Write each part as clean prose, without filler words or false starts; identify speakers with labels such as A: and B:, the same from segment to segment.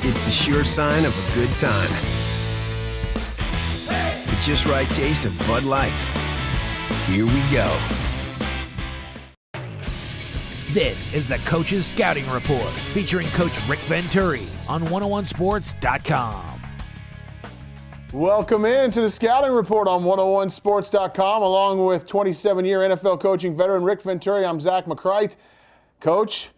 A: It's the sure sign of a good time. The just right taste of Bud Light. Here we go.
B: This is the Coach's Scouting Report, featuring Coach Rick Venturi on 101sports.com.
C: Welcome in to the Scouting Report on 101sports.com, along with 27-year NFL coaching veteran Rick Venturi. I'm Zach McCrite. Coach,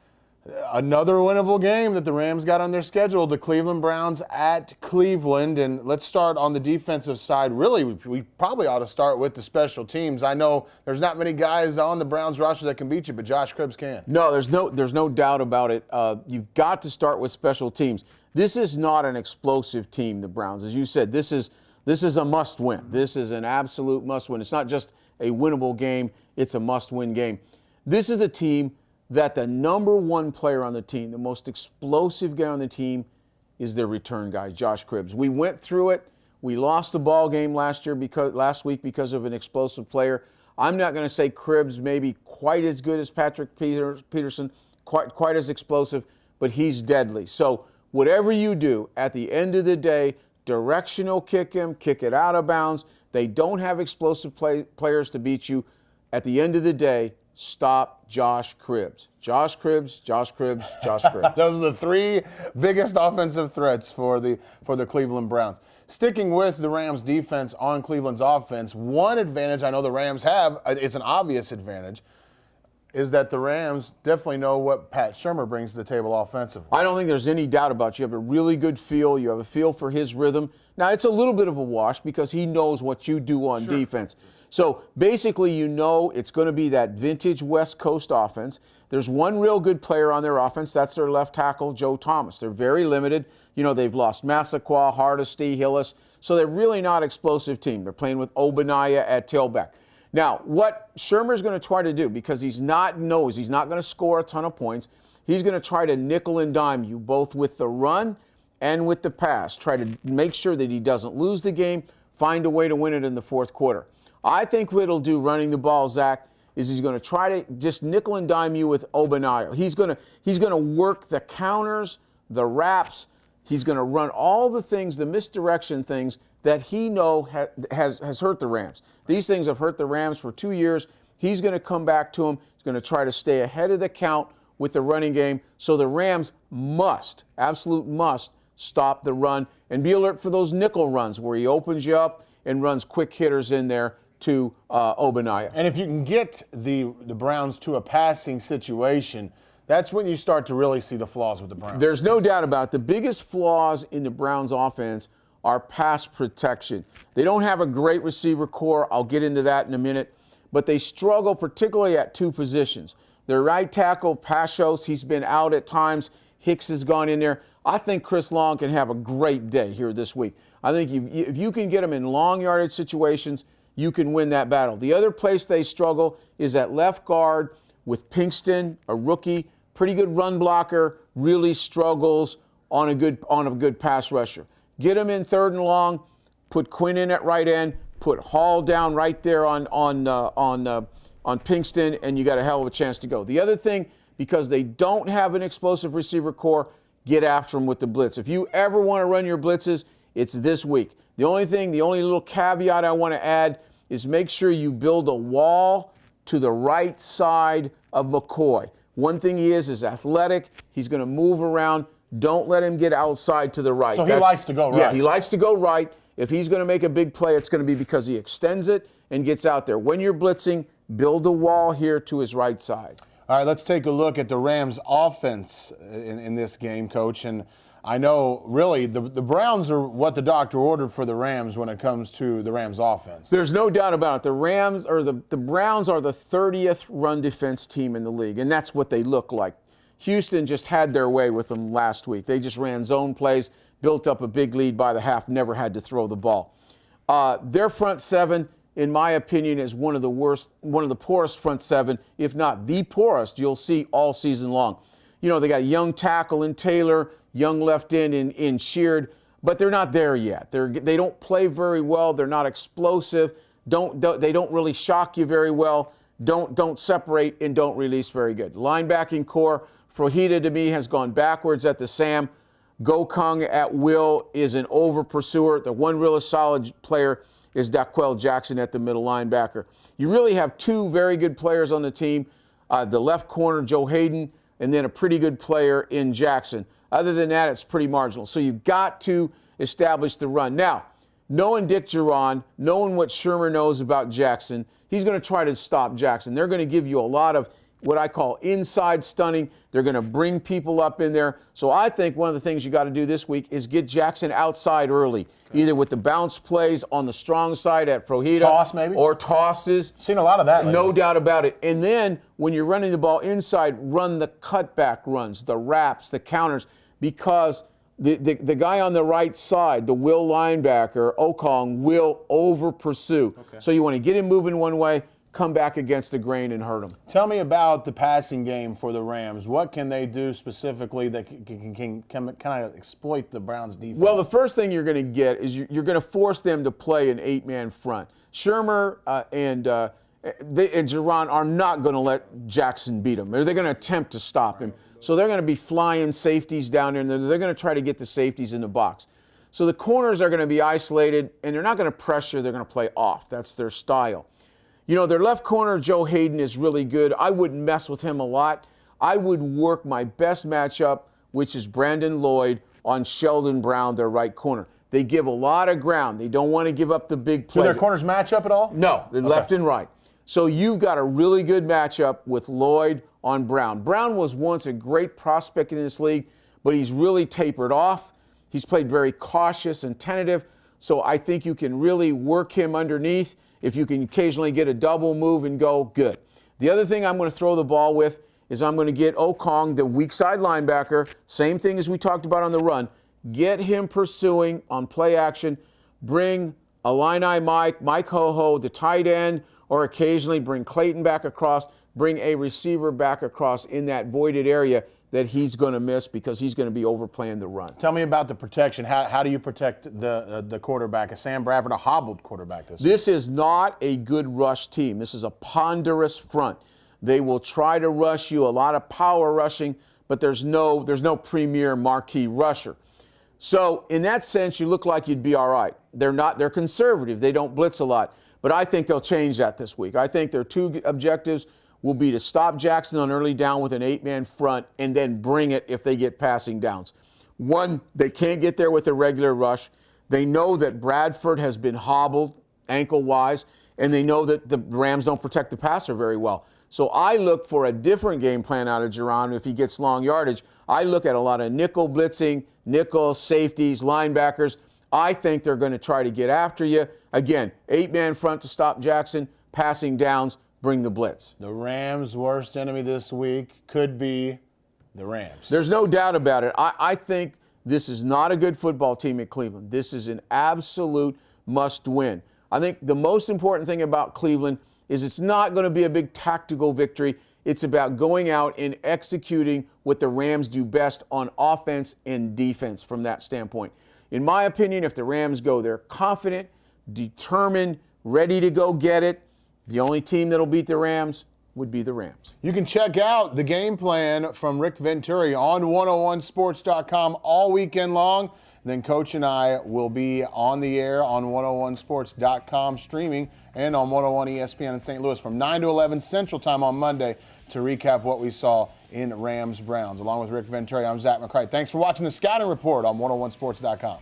C: another winnable game that the Rams got on their schedule, the Cleveland Browns at Cleveland. And let's start on the defensive side. Really, we probably ought to start with the special teams. I know there's not many guys on the Browns roster that can beat you, but Josh Cribbs can.
D: No, there's no doubt about it. You've got to start with special teams. This is not an explosive team, the Browns. As you said, this is a must-win. This is an absolute must-win. It's not just a winnable game, it's a must-win game. This is a team that the number one player on the team, the most explosive guy on the team, is their return guy, Josh Cribbs. We went through it. We lost the ball game last week because of an explosive player. I'm not going to say Cribbs maybe quite as good as Patrick Peterson, quite as explosive, but he's deadly. So whatever you do, at the end of the day, directional kick him, kick it out of bounds. They don't have explosive players to beat you. At the end of the day, stop Josh Cribbs. Josh Cribbs, Josh Cribbs, Josh Cribbs.
C: Those are the three biggest offensive threats for the Cleveland Browns. Sticking with the Rams defense on Cleveland's offense, one advantage I know the Rams have, it's an obvious advantage, is that the Rams definitely know what Pat Shurmur brings to the table offensively.
D: I don't think there's any doubt about it. You have a really good feel. You have a feel for his rhythm. Now, it's a little bit of a wash because he knows what you do on defense. So basically, you know it's going to be that vintage West Coast offense. There's one real good player on their offense. That's their left tackle, Joe Thomas. They're very limited. You know, they've lost Massaquoi, Hardesty, Hillis. So they're really not an explosive team. They're playing with Obaniah at tailback. Now, what Shurmur's going to try to do, because he's not going to score a ton of points, he's going to try to nickel and dime you both with the run and with the pass. Try to make sure that he doesn't lose the game, find a way to win it in the fourth quarter. I think what he'll do running the ball, Zach, is he's going to try to just nickel and dime you with Obaniah. He's going to work the counters, the wraps. He's going to run all the things, the misdirection things that he has hurt the Rams. These things have hurt the Rams for 2 years. He's going to come back to them. He's going to try to stay ahead of the count with the running game. So the Rams must, absolute must, stop the run and be alert for those nickel runs where he opens you up and runs quick hitters in there to Obaniah.
C: And if you can get the Browns to a passing situation, that's when you start to really see the flaws with the Browns.
D: There's no doubt about it. The biggest flaws in the Browns offense are pass protection. They don't have a great receiver core. I'll get into that in a minute. But they struggle particularly at two positions. Their right tackle, Pashos, he's been out at times. Hicks has gone in there. I think Chris Long can have a great day here this week. I think if you can get him in long yardage situations, you can win that battle. The other place they struggle is at left guard with Pinkston, a rookie, pretty good run blocker, really struggles on a good pass rusher. Get him in third and long, put Quinn in at right end, put Hall down right there on Pinkston, and you got a hell of a chance to go. The other thing, because they don't have an explosive receiver core, get after them with the blitz. If you ever want to run your blitzes, it's this week. The only little caveat I want to add is make sure you build a wall to the right side of McCoy. One thing he is athletic. He's going to move around. Don't let him get outside to the right.
C: So he likes to go right.
D: Yeah, he likes to go right. If he's going to make a big play, it's going to be because he extends it and gets out there. When you're blitzing, build a wall here to his right side.
C: All right, let's take a look at the Rams' offense in this game, Coach. And I know, really, the Browns are what the doctor ordered for the Rams when it comes to the Rams' offense.
D: There's no doubt about it. The Browns are the 30th run defense team in the league, and that's what they look like. Houston just had their way with them last week. They just ran zone plays, built up a big lead by the half, never had to throw the ball. Their front seven, in my opinion, is one of the poorest front seven, if not the poorest, you'll see all season long. You know, they got a young tackle in Taylor, young left end in Sheard, but they're not there yet. They don't play very well. They're not explosive. They don't really shock you very well. don't separate and don't release very good. Linebacking core, Fajita to me has gone backwards at the Sam. Gokong at will is an over pursuer. The one real solid player is Daquel Jackson at the middle linebacker. You really have two very good players on the team. The left corner, Joe Hayden, and then a pretty good player in Jackson. Other than that, it's pretty marginal. So you've got to establish the run. Now, knowing Dick Duron, knowing what Shermer knows about Jackson, he's going to try to stop Jackson. They're going to give you a lot of what I call inside stunning. They're going to bring people up in there. So I think one of the things you got to do this week is get Jackson outside early, either with the bounce plays on the strong side at Fajita.
C: Toss, maybe?
D: Or tosses.
C: Seen a lot of that lately.
D: No doubt about it. And then when you're running the ball inside, run the cutback runs, the wraps, the counters, because the guy on the right side, the will linebacker, Okong, will over pursue. Okay. So you want to get him moving one way, come back against the grain and hurt him.
C: Tell me about the passing game for the Rams. What can they do specifically that can kind of exploit the Browns' defense?
D: Well, the first thing you're going to get is you're going to force them to play an 8-man front. Shermer and Duron are not going to let Jackson beat him. They're going to attempt to stop him. So they're going to be flying safeties down there, and they're going to try to get the safeties in the box. So the corners are going to be isolated, and they're not going to pressure. They're going to play off. That's their style. You know, their left corner, Joe Hayden, is really good. I wouldn't mess with him a lot. I would work my best matchup, which is Brandon Lloyd on Sheldon Brown, their right corner. They give a lot of ground. They don't want to give up the big play.
C: Do their corners match up at all?
D: No, they're left and right. So you've got a really good matchup with Lloyd on Brown. Brown was once a great prospect in this league, but he's really tapered off. He's played very cautious and tentative. So I think you can really work him underneath. If you can occasionally get a double move and go, good. The other thing I'm going to throw the ball with is I'm going to get Okong, the weak side linebacker, same thing as we talked about on the run. Get him pursuing on play action. Bring Illini Mike Ho-Ho, the tight end, or occasionally bring Clayton back across, bring a receiver back across in that voided area that he's going to miss because he's going to be overplaying the run.
C: Tell me about the protection. How do you protect the quarterback? Is Sam Bradford a hobbled quarterback this week?
D: This is not a good rush team. This is a ponderous front. They will try to rush you, a lot of power rushing, but there's no premier marquee rusher. So in that sense, you look like you'd be all right. They're conservative. They don't blitz a lot. But I think they'll change that this week. I think their two objectives will be to stop Jackson on early down with an 8-man front and then bring it if they get passing downs. One, they can't get there with a regular rush. They know that Bradford has been hobbled ankle-wise, and they know that the Rams don't protect the passer very well. So I look for a different game plan out of Duron if he gets long yardage. I look at a lot of nickel blitzing, nickel, safeties, linebackers. I think they're going to try to get after you. Again, 8-man front to stop Jackson, passing downs, bring the blitz.
C: The Rams' worst enemy this week could be the Rams.
D: There's no doubt about it. I think this is not a good football team at Cleveland. This is an absolute must-win. I think the most important thing about Cleveland is it's not going to be a big tactical victory. It's about going out and executing what the Rams do best on offense and defense from that standpoint. In my opinion, if the Rams go there confident, determined, ready to go get it, the only team that'll beat the Rams would be the Rams.
C: You can check out the game plan from Rick Venturi on 101sports.com all weekend long. Then Coach and I will be on the air on 101sports.com streaming and on 101 ESPN in St. Louis from 9 to 11 Central Time on Monday to recap what we saw in Rams-Browns. Along with Rick Venturi, I'm Zach McCray. Thanks for watching the Scouting Report on 101sports.com.